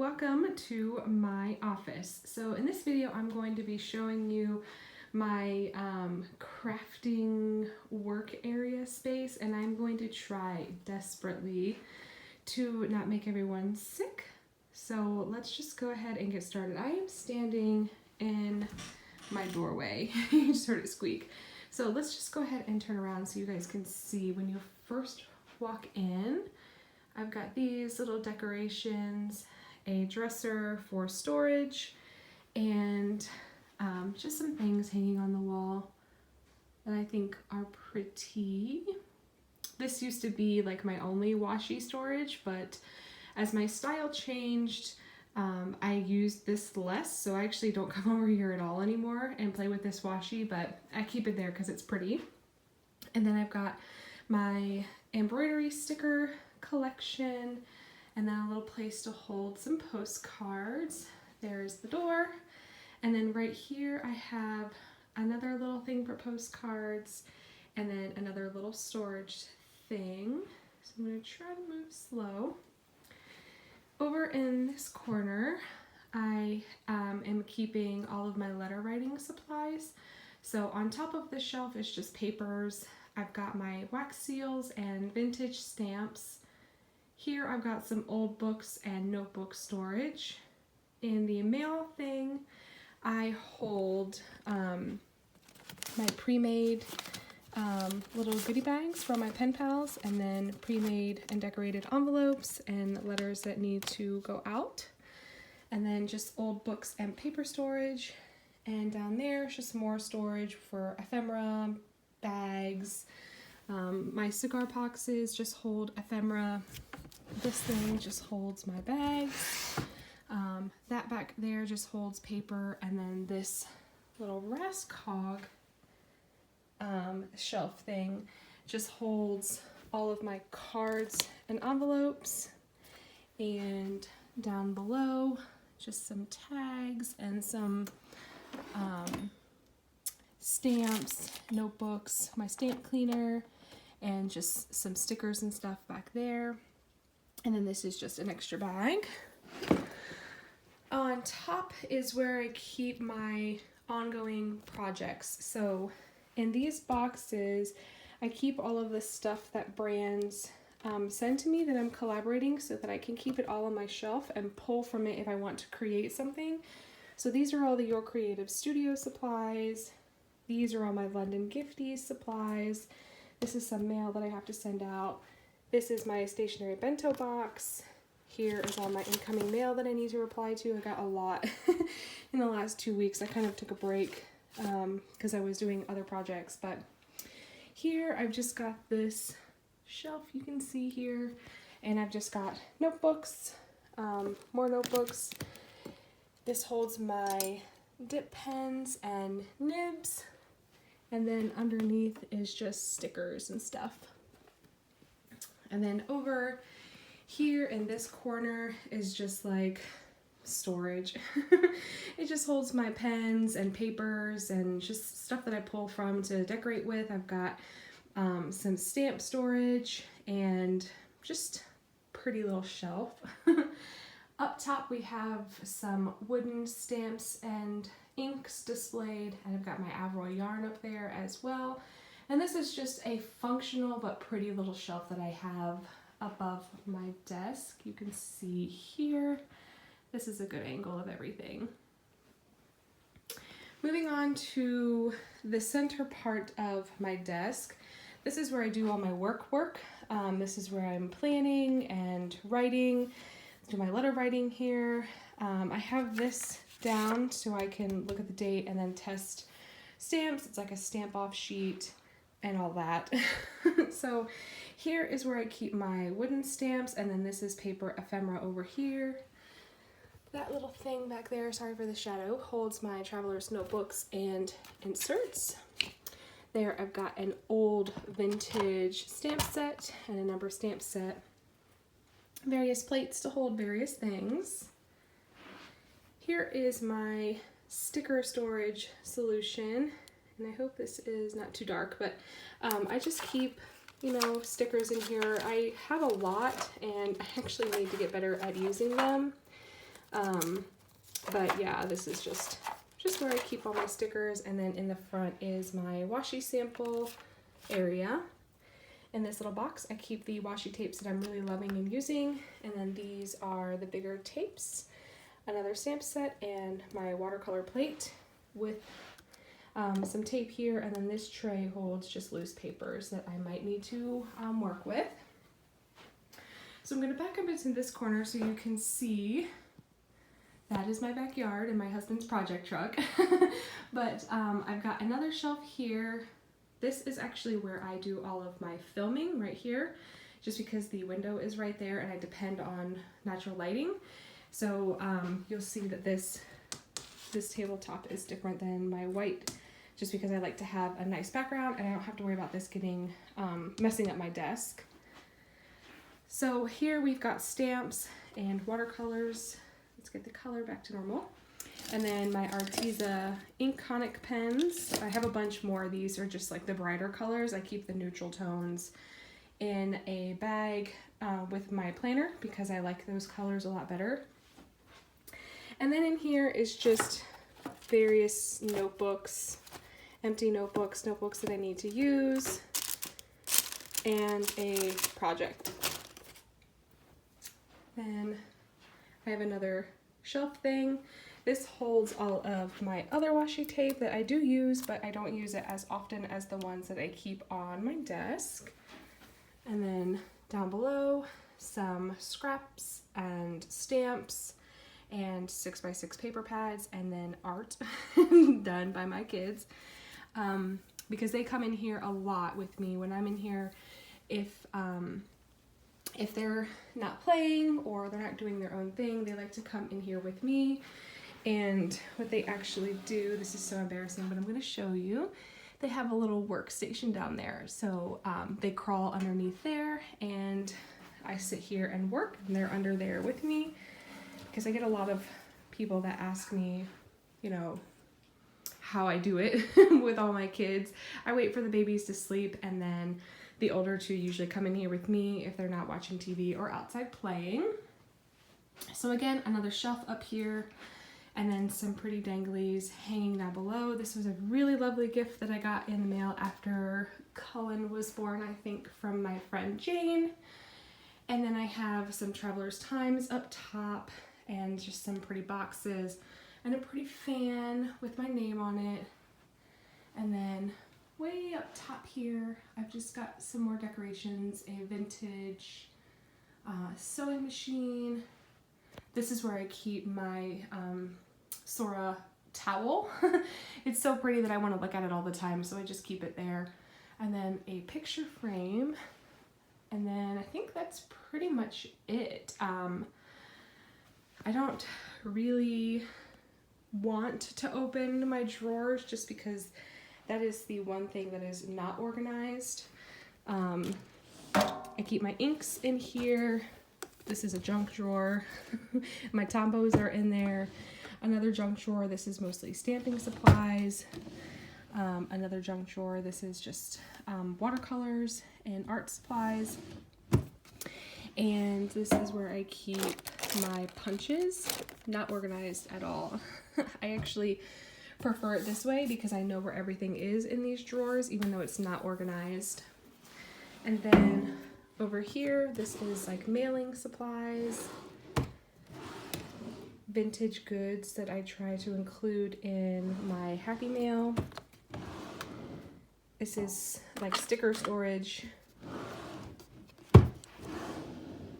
welcome to my office. So in this video I'm going to be showing you my crafting work area space, and I'm going to try desperately to not make everyone sick. So let's just go ahead and get started. I am standing in my doorway. You just heard it squeak. So let's just go ahead and turn around so you guys can see. When you first walk in, I've got these little decorations, a dresser for storage, and just some things hanging on the wall that I think are pretty. This used to be like my only washi storage, but as my style changed, I used this less, so I actually don't come over here at all anymore and play with this washi, but I keep it there because it's pretty. And then I've got my embroidery sticker collection, and then a little place to hold some postcards. There's the door, and then right here I have another little thing for postcards, and then another little storage thing. So I'm going to try to move slow. Over in this corner, I am keeping all of my letter writing supplies. So on top of the shelf is just papers. I've got my wax seals and vintage stamps. Here I've got some old books and notebook storage. In the mail thing, I hold my pre-made little goodie bags from my pen pals, and then pre-made and decorated envelopes and letters that need to go out. And then just old books and paper storage. And down there is just more storage for ephemera, bags. My cigar boxes just hold ephemera. This thing just holds my bags. That back there just holds paper, and then this little Rascog shelf thing just holds all of my cards and envelopes. And down below, just some tags and some stamps, notebooks, my stamp cleaner, and just some stickers and stuff back there. And then this is just an extra bag. On top is where I keep my ongoing projects. So in these boxes, I keep all of the stuff that brands send to me that I'm collaborating, so that I can keep it all on my shelf and pull from it if I want to create something. So these are all the Your Creative Studio supplies. These are all my London Gifties supplies. This is some mail that I have to send out. This is my stationery bento box. Here is all my incoming mail that I need to reply to. I got a lot in the last 2 weeks. I kind of took a break because I was doing other projects. But here I've just got this shelf you can see here, and I've just got notebooks, more notebooks. This holds my dip pens and nibs, and then underneath is just stickers and stuff. And then over here in this corner is just like storage. It just holds my pens and papers and just stuff that I pull from to decorate with. I've got some stamp storage and just pretty little shelf. Up top we have some wooden stamps and inks displayed, and I've got my Avroy yarn up there as well. And this is just a functional but pretty little shelf that I have above my desk. You can see here, this is a good angle of everything. Moving on to the center part of my desk, this is where I do all my work. This is where I'm planning and writing. Do my letter writing here. I have this down so I can look at the date and then test stamps. It's like a stamp off sheet and all that. So here is where I keep my wooden stamps, and then this is paper ephemera over here. That little thing back there, sorry for the shadow, holds my traveler's notebooks and inserts. There I've got an old vintage stamp set and a number stamp set. Various plates to hold various things. Here is my sticker storage solution, and I hope this is not too dark, but I just keep, stickers in here. I have a lot, and I actually need to get better at using them. But yeah, this is just where I keep all my stickers. And then in the front is my washi sample area. In this little box, I keep the washi tapes that I'm really loving and using. And then these are the bigger tapes, another stamp set, and my watercolor plate with some tape here. And then this tray holds just loose papers that I might need to work with. So I'm going to back up into this corner so you can see that is my backyard and my husband's project truck. But I've got another shelf here. This is actually where I do all of my filming, right here, just because the window is right there and I depend on natural lighting. So you'll see that this tabletop is different than my white, just because I like to have a nice background and I don't have to worry about this getting messing up my desk. So here we've got stamps and watercolors. Let's get the color back to normal. And then my Arteza Ink-Conic pens. I have a bunch more. These are just like the brighter colors. I keep the neutral tones in a bag with my planner because I like those colors a lot better. And then in here is just various notebooks, empty notebooks that I need to use, and a project. Then I have another shelf thing. This holds all of my other washi tape that I do use, but I don't use it as often as the ones that I keep on my desk. And then down below, some scraps and stamps and 6x6 paper pads, and then art done by my kids. Because they come in here a lot with me when I'm in here. If they're not playing or they're not doing their own thing, they like to come in here with me. And what they actually do, this is so embarrassing, but I'm going to show you. They have a little workstation down there. So they crawl underneath there and I sit here and work, and they're under there with me, because I get a lot of people that ask me, you know, how I do it with all my kids. I wait for the babies to sleep, and then the older two usually come in here with me if they're not watching TV or outside playing. So again, another shelf up here, and then some pretty danglies hanging down below. This was a really lovely gift that I got in the mail after Cullen was born, I think, from my friend Jane. And then I have some Traveler's Times up top, and just some pretty boxes, and a pretty fan with my name on it. And then way up top here, I've just got some more decorations, a vintage sewing machine. This is where I keep my Sora towel. It's so pretty that I want to look at it all the time, so I just keep it there. And then a picture frame. And then I think that's pretty much it. I don't really want to open my drawers just because that is the one thing that is not organized. I keep my inks in here. This is a junk drawer. My Tombos are in there. Another junk drawer. This is mostly stamping supplies. Another junk drawer. This is just watercolors and art supplies. And this is where I keep my punches. Not organized at all. I actually prefer it this way because I know where everything is in these drawers, even though it's not organized. And then over here, this is like mailing supplies, vintage goods that I try to include in my Happy Mail. This is like sticker storage,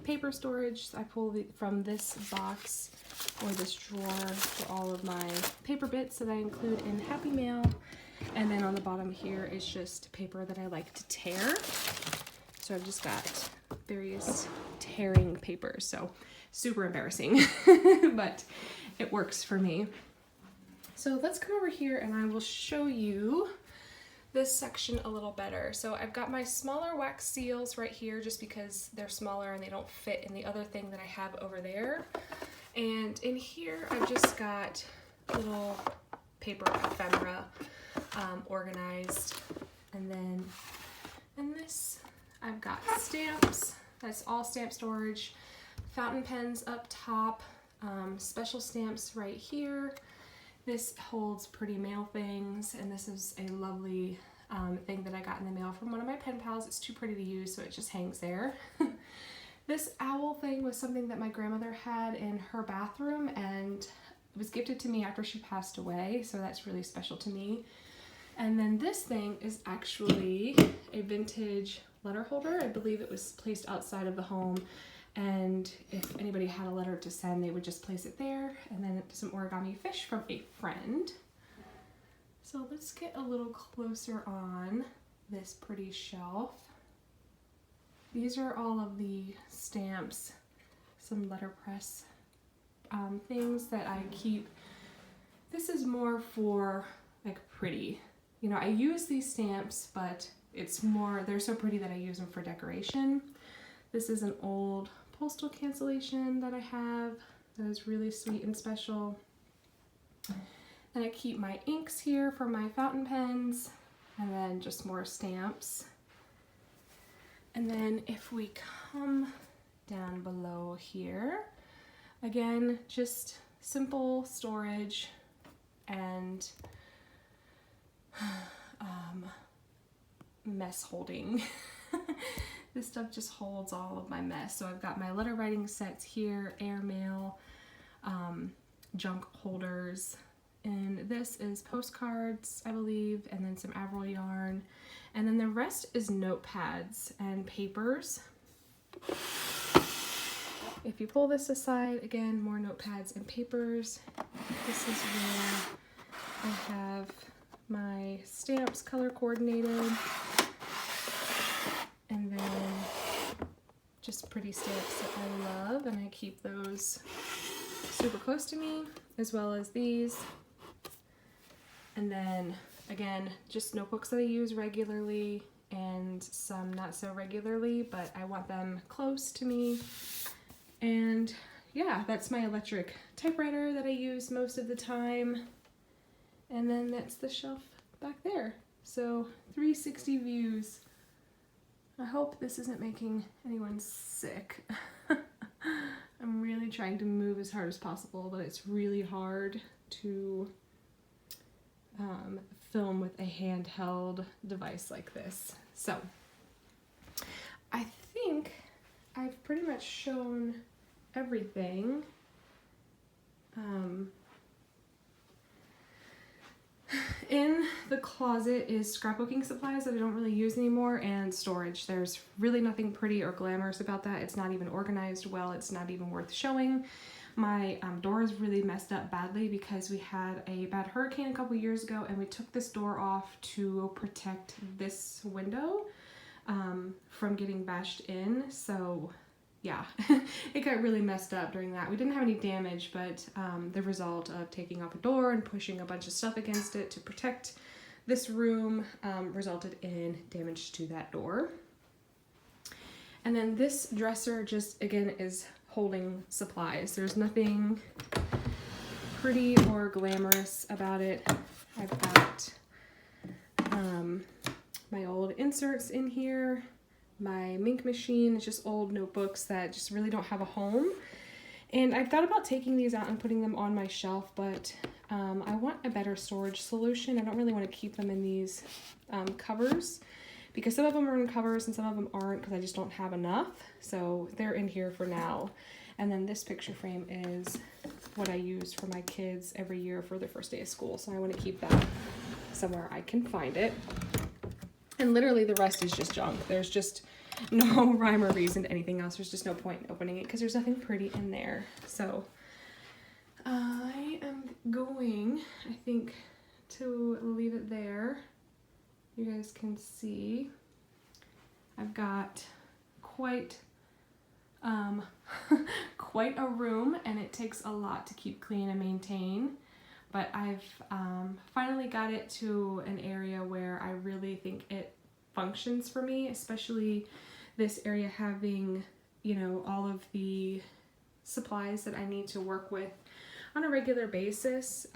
paper storage. I pull from this box or this drawer for all of my paper bits that I include in Happy Mail. And then on the bottom here is just paper that I like to tear. So I've just got various tearing papers. So super embarrassing, but it works for me. So let's come over here and I will show you this section a little better. So I've got my smaller wax seals right here just because they're smaller and they don't fit in the other thing that I have over there. And in here I've just got little paper ephemera organized. And then in this I've got stamps. That's all stamp storage. Fountain pens up top. special stamps right here. This holds pretty mail things, and this is a lovely thing that I got in the mail from one of my pen pals. It's too pretty to use, so it just hangs there. This owl thing was something that my grandmother had in her bathroom, and it was gifted to me after she passed away, so that's really special to me. And then this thing is actually a vintage letter holder. I believe it was placed outside of the home, and if anybody had a letter to send, they would just place it there. And then some origami fish from a friend. So let's get a little closer on this pretty shelf. These are all of the stamps, some letterpress things that I keep. This is more for like pretty. You know, I use these stamps, but it's more, they're so pretty that I use them for decoration. This is an old postal cancellation that I have that is really sweet and special. And I keep my inks here for my fountain pens, and then just more stamps. And then if we come down below here, again, just simple storage and mess holding. This stuff just holds all of my mess. So I've got my letter writing sets here, airmail, junk holders, and this is postcards, I believe, and then some Avril yarn, and then the rest is notepads and papers. If you pull this aside, again, more notepads and papers. This is where I have my stamps color coordinated, and then just pretty stamps that I love, and I keep those super close to me, as well as these. And then again, just notebooks that I use regularly and some not so regularly, but I want them close to me. And yeah, that's my electric typewriter that I use most of the time. And then that's the shelf back there. So 360 views. I hope this isn't making anyone sick. I'm really trying to move as hard as possible, but it's really hard to film with a handheld device like this. So I think I've pretty much shown everything. In the closet is scrapbooking supplies that I don't really use anymore, and storage. There's really nothing pretty or glamorous about that. It's not even organized well. It's not even worth showing. My door is really messed up badly because we had a bad hurricane a couple years ago, and we took this door off to protect this window from getting bashed in. So yeah, it got really messed up during that. We didn't have any damage, but the result of taking off a door and pushing a bunch of stuff against it to protect this room resulted in damage to that door. And then this dresser just, again, is holding supplies. There's nothing pretty or glamorous about it. I've got my old inserts in here. My Mink machine is just old notebooks that just really don't have a home. And I've thought about taking these out and putting them on my shelf, but I want a better storage solution. I don't really want to keep them in these covers, because some of them are in covers and some of them aren't, because I just don't have enough. So they're in here for now. And then this picture frame is what I use for my kids every year for their first day of school. So I want to keep that somewhere I can find it. And literally the rest is just junk. There's just no rhyme or reason to anything else. There's just no point in opening it because there's nothing pretty in there. So I am going, I think, to leave it there. You guys can see I've got quite quite a room, and it takes a lot to keep clean and maintain. But I've finally got it to an area where I really think it functions for me, especially this area having, you know, all of the supplies that I need to work with on a regular basis.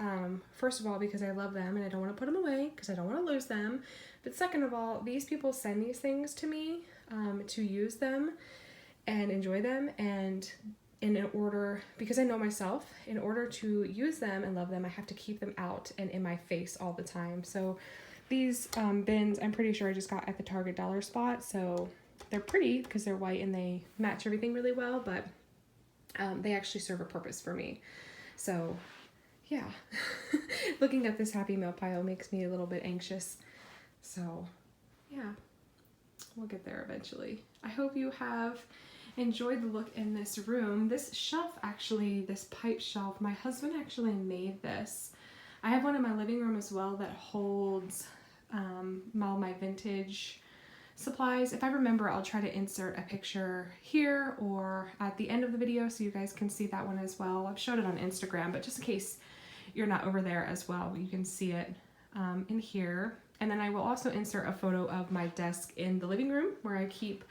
First of all, because I love them and I don't want to put them away because I don't want to lose them. But second of all, these people send these things to me to use them and enjoy them, and in order, because I know myself, in order to use them and love them, I have to keep them out and in my face all the time. So these bins, I'm pretty sure I just got at the Target dollar spot. So they're pretty because they're white and they match everything really well, but they actually serve a purpose for me. So yeah, looking at this Happy Meal pile makes me a little bit anxious. So yeah, we'll get there eventually. I hope you have enjoyed the look in this room. This shelf actually, this pipe shelf, my husband actually made this. I have one in my living room as well that holds all my vintage supplies. If I remember, I'll try to insert a picture here or at the end of the video so you guys can see that one as well. I've showed it on Instagram, but just in case you're not over there as well, you can see it in here. And then I will also insert a photo of my desk in the living room where I keep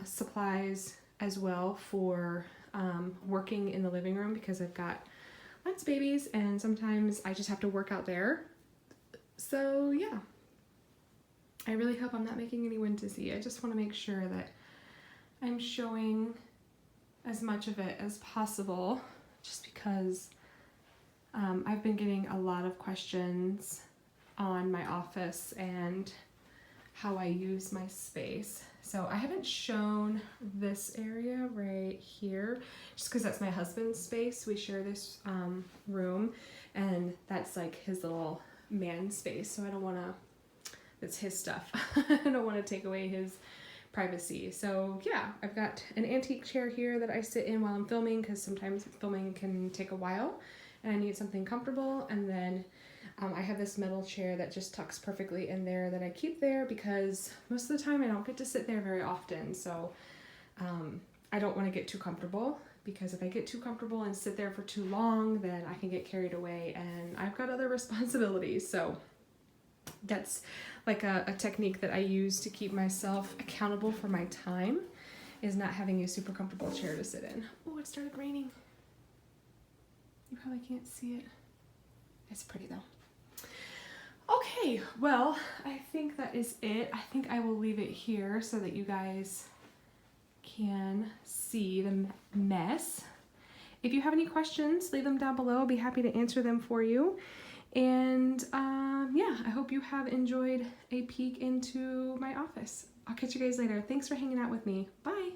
supplies as well for working in the living room, because I've got lots of babies and sometimes I just have to work out there. So yeah, I really hope I'm not making anyone dizzy. I just want to make sure that I'm showing as much of it as possible, just because I've been getting a lot of questions on my office and how I use my space. So I haven't shown this area right here just because that's my husband's space. We share this room, and that's like his little man space. So I don't want to, it's his stuff. I don't want to take away his privacy. So yeah, I've got an antique chair here that I sit in while I'm filming, because sometimes filming can take a while and I need something comfortable. And then I have this metal chair that just tucks perfectly in there that I keep there because most of the time I don't get to sit there very often. So I don't want to get too comfortable, because if I get too comfortable and sit there for too long, then I can get carried away and I've got other responsibilities. So that's like a technique that I use to keep myself accountable for my time, is not having a super comfortable chair to sit in. Oh, it started raining. You probably can't see it. It's pretty though. Okay, well, I think that is it. I think I will leave it here so that you guys can see the mess. If you have any questions, leave them down below. I'll be happy to answer them for you. And yeah, I hope you have enjoyed a peek into my office. I'll catch you guys later. Thanks for hanging out with me. Bye.